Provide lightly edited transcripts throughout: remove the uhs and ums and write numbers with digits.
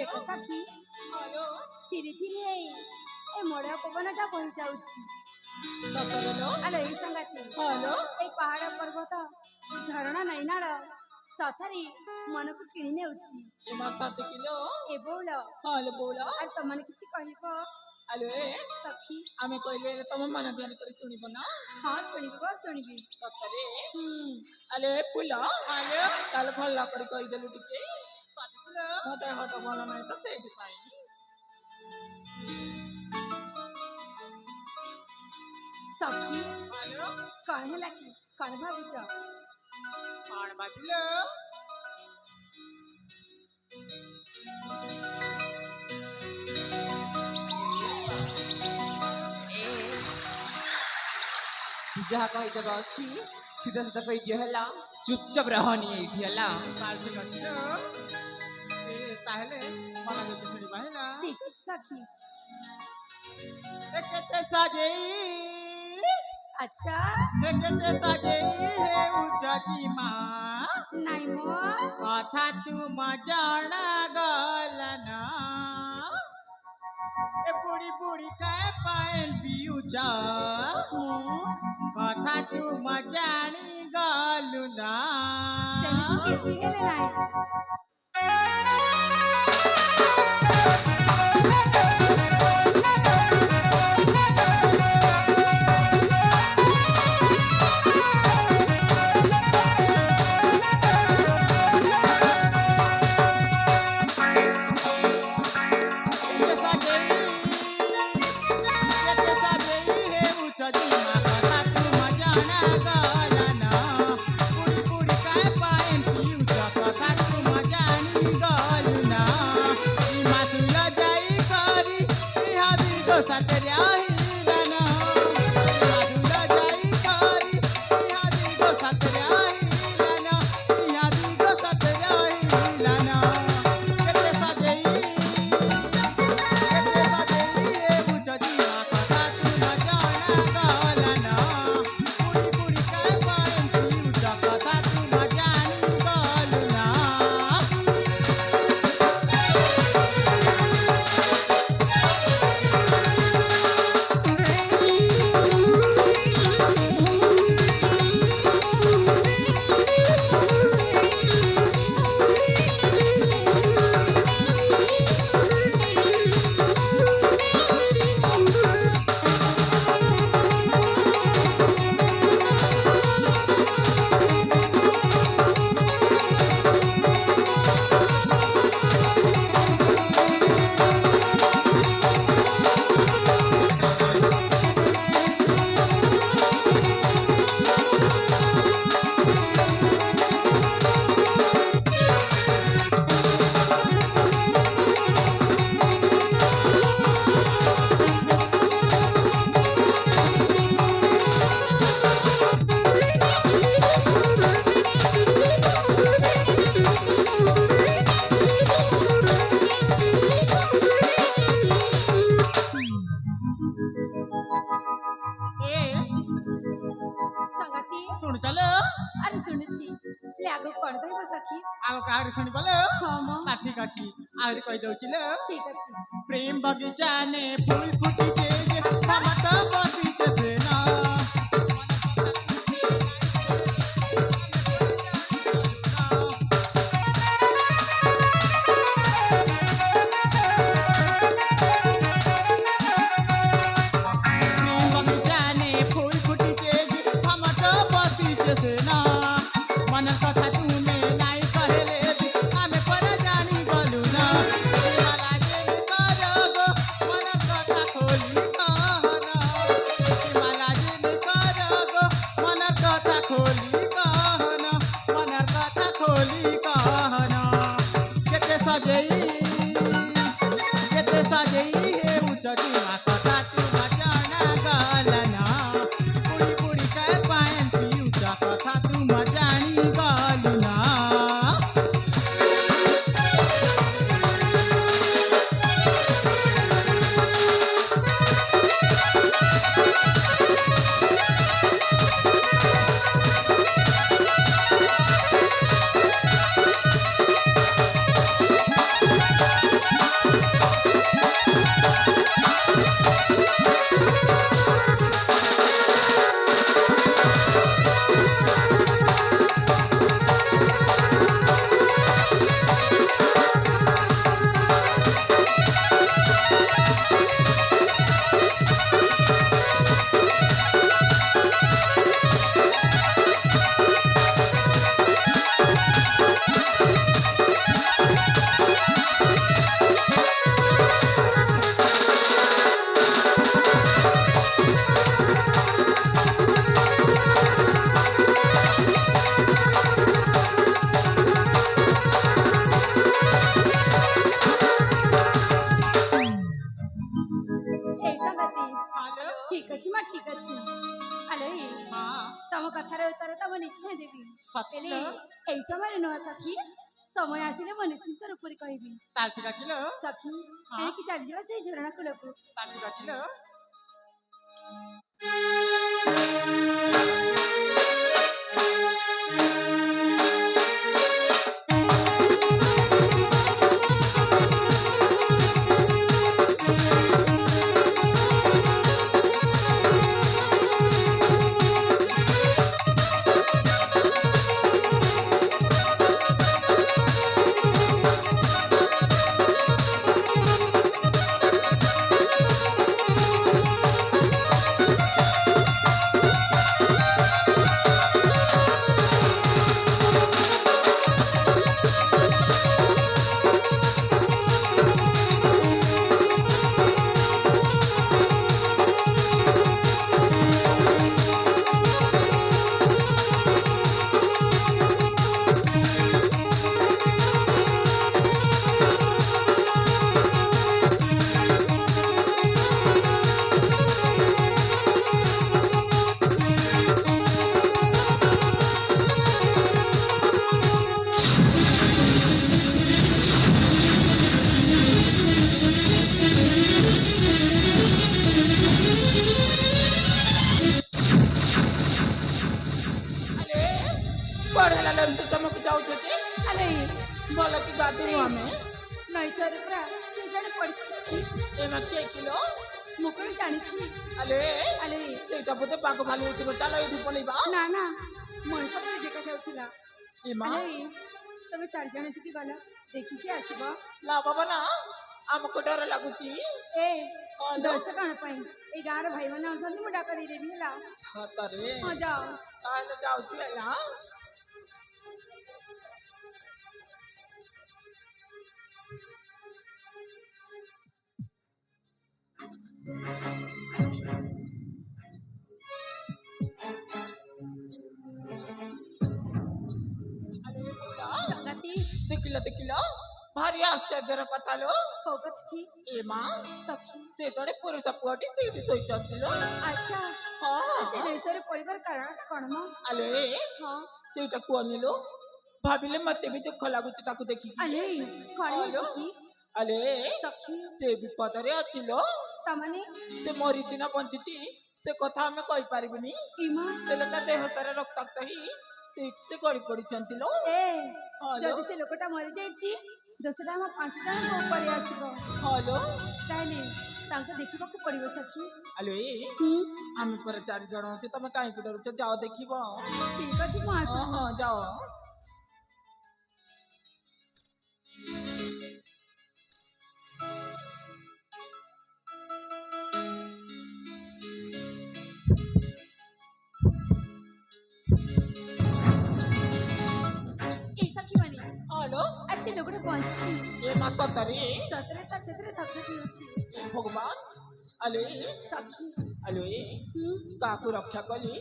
देखो सखी धीरे धीरे ए मोड़ पवनटा बही जाउछि आलो ए संगति ए पहाड़ पर्वत झरणा नैनार सथरी मन को किणी नेउछि ए बोलो आर तमन किछि कहिबो आलो ए सखी आमे कहले तम मन ध्यान कर सुनिबो ना हां सुनिबी सतरे आलो ए फूल ताल भल कर कहि देलु टिके मते हट भल नै त सेठी पाई सखी कण है लकी कण भाबुच कण बाजिलो जहा कहि देबा छी सीधा सीधा कहि दिया हला चुपचाप रहनी एठी हला काल ठीक अछि ए ताहले मला जति सुनि बाहेला ठीक अछि सखी एकते साजे अच्छा एकते साजे हे उजदी मां नाइ मो कथा तू मजाना गलना ए बुड़ी बुड़ी काय पाएन पिउजा कथा तू मजानी गलुना सेही के छिगेले नाइ ठीक अछि आउर कहि दउ छिले ठीक अछि प्रेम बगीचा ने फूल फूटी के टमाटर बगीचे से ना प्रेम बगीचा ने फूल फूटी के टमाटर बगीचे से ना मन कथा तूने नाई कहले आमे पर जानी गलू ना वाला जे करगो मन कथा खोली कहना निश्चय देवी ସତରେ ହେଲେ ଏଇ ସମୟରେ ନୁହଁ ସଖୀ ସମୟ ଆସିଲେ ମୁଁ ନିଶ୍ଚିନ୍ତ ରୂପରେ କହିବି ତାକୁ ଡାକିଲ ସଖୀ ହଁ। ଏଣିକି ଚାଲିଯିବା ସେଇ ଝରଣା କୂଳକୁ ତାକୁ ଡାକିଲ ପଢେଲା ଏମିତି ଚମକି ଯାଉଛନ୍ତି ଆଲେ ଭଲ କି ଗାଧେନୁ ଆମେ ନଈସରେ ପୁରା କିଏ ଜଣେ ପଡ଼ିଛି ସଖୀ ଏମା କିଏ କିଲୋ ମୁଁ କଣ ଜାଣିଛି ଆଲେ ଆଲେ ସେଇଟା ବୋଧେ ବାଘ ଭାଲୁ ହେଇଥିବ ଚାଲ ଏଇଠୁ ପଳେଇବା ନା ନା ମଣିଷ ପରି ଦେଖାଯାଉଥିଲା ଏମା ଆଲେ ତମେ ଚାରି ଜଣ ଟିକେ ଗଲ ଦେଖିକି ଆସିବ ଲାଭବ ନା ଆମକୁ ଡର ଲାଗୁଛି ଏ ଡରୁଛ କଣ ପାଇଁ ଏଇ ଗାଁର ଭାଇମାନେ ଅଛନ୍ତି ମୁଁ ଡାକ ଦେଇଦେବି ହେଲା ସତରେ ହଁ ଯାଅ ତାହେଲେ ଯାଉଛି ହେଲା संगति ଦେଖିଲ ଦେଖିଲ ଭାରି ଆଶ୍ଚର୍ଯ୍ୟର କଥା ଲୋ କୋଉ କଥା କି ଏ ମା ସଖୀ ସେ ଜଣେ ପୁରୁଷ ପୁଅଟି ସେଇଠି ଶୋଇଛନ୍ତି ଲୋ ଆଚ୍ଛା ହଁ ସେ ନଈସରେ ପଡ଼ିବାର କାରଣଟା କଣ ମ ଆଲେ ହଁ ସେଇଟା କୁହନି ଲୋ ଭାବିଲେ ମତେ ବି ଦୁଃଖ ଲାଗୁଛି ତାକୁ ଦେଖିକି ଆଲେ କଣ ହେଇଛି କି ଆଲେ ସଖୀ ସେ ବିପଦରେ ଅଛି ଲୋ ତାମାନେ ସେ ମରିଛି ନା ବଞ୍ଚିଛି ସେ କଥା ଆମେ କହିପାରିବୁନି ଇମା ହେଲେ ତା ଦେହ ସାରା ରକ୍ତାକ୍ତ ହେଇ ସେଇଠି ସେ ଗଳି ପଡିଛନ୍ତି ଲୋ ଏ ହଁ ଲୋ ଯଦି ସେ ଲୋକଟା ମରିଯାଇଛି ଦୋଷଟା ଆମ 5 ଜଣଙ୍କ ଉପରେ ଆସିବ ହଁ ଲୋ ତାହେଲେ ତାଙ୍କୁ ଦେଖିବାକୁ ପଡ଼ିବ ସଖୀ ଆଲୋ ହୁଁ ଆମେ ପରେ 4 ଜଣ ଅଛେ ତମେ କାହିଁକି ଡରୁଛ ଯାଅ ଦେଖିବ ଠିକ ଅଛି ମୁଁ ହଁ ଆସୁଛି ହଁ ଯାଅ ଏ ସଖୀ ମାନେ ହଁ ଲୋ ଆରେ ସେ ଲୋକଟା ପହଞ୍ଚିଛି ଏ ମା ସତରେ ସତରେ ତା ଛେତରେ ଥକଥକି ହେଉଛି ଏ ଭଗବାନ ଆଲୋ ସଖୀ ଆଲୋ ହୁଁ କାହାକୁ ରକ୍ଷା କଲି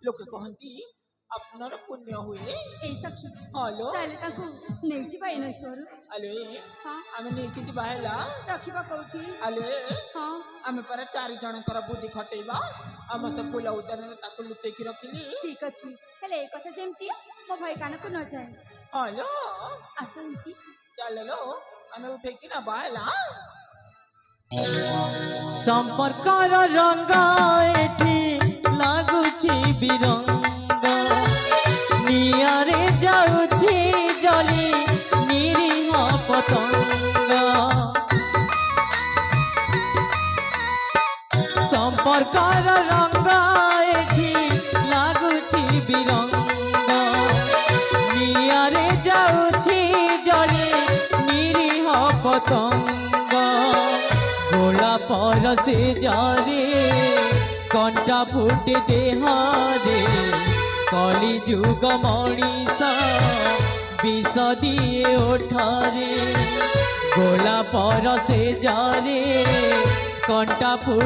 ଲୋକେ କହନ୍ତି আপনার পুণ্য ହୁଏ এই সখী হ্যালো তাহলে তাকে নেইଯିବା এই ନଈସରୁ আলে ହଁ ଆମେ ନେଇକି ଯିବା ହେଲା ରଖିବା କୋଉଠି ଆଲେ ହଁ ଆମେ ପରା 4 ଜଣଙ୍କର ବୁଦ୍ଧି ଖଟେଇବା ଆମ ସେ ଫୁଲ ଉଦ୍ୟାନରେ ତାକୁ ଲୁଚେଇକି ରଖିଲି ଠିକ ଅଛି ହେଲେ ଏ କଥା ଯେମିତି ମୋ ଭାଇ କାନକୁ ନ ଯାଏ ହ୍ୟାଲୋ ଆସନ୍ତି ଚାଲଲୋ ଆମେ ଉଠେଇକି ନବା ହେଲା সম্পর্কর রঙ্গ এটি লাগুছি বিরঙ্গ নিয়ারে যাউছি জলি নিরীহ পতঙ্গ সম্পর্কর রঙ্গ এটি লাগুছি বিরঙ্গ নিয়ারে যাউছি জলি নিরীহ পতঙ্গ গোলা পরসে যারে কণ্টা ফুটে দেহারে কলি যুগ মଣିষ বিষ দিয়ে ওঠরে গোলা পরসে যারে কণ্টা ফুটে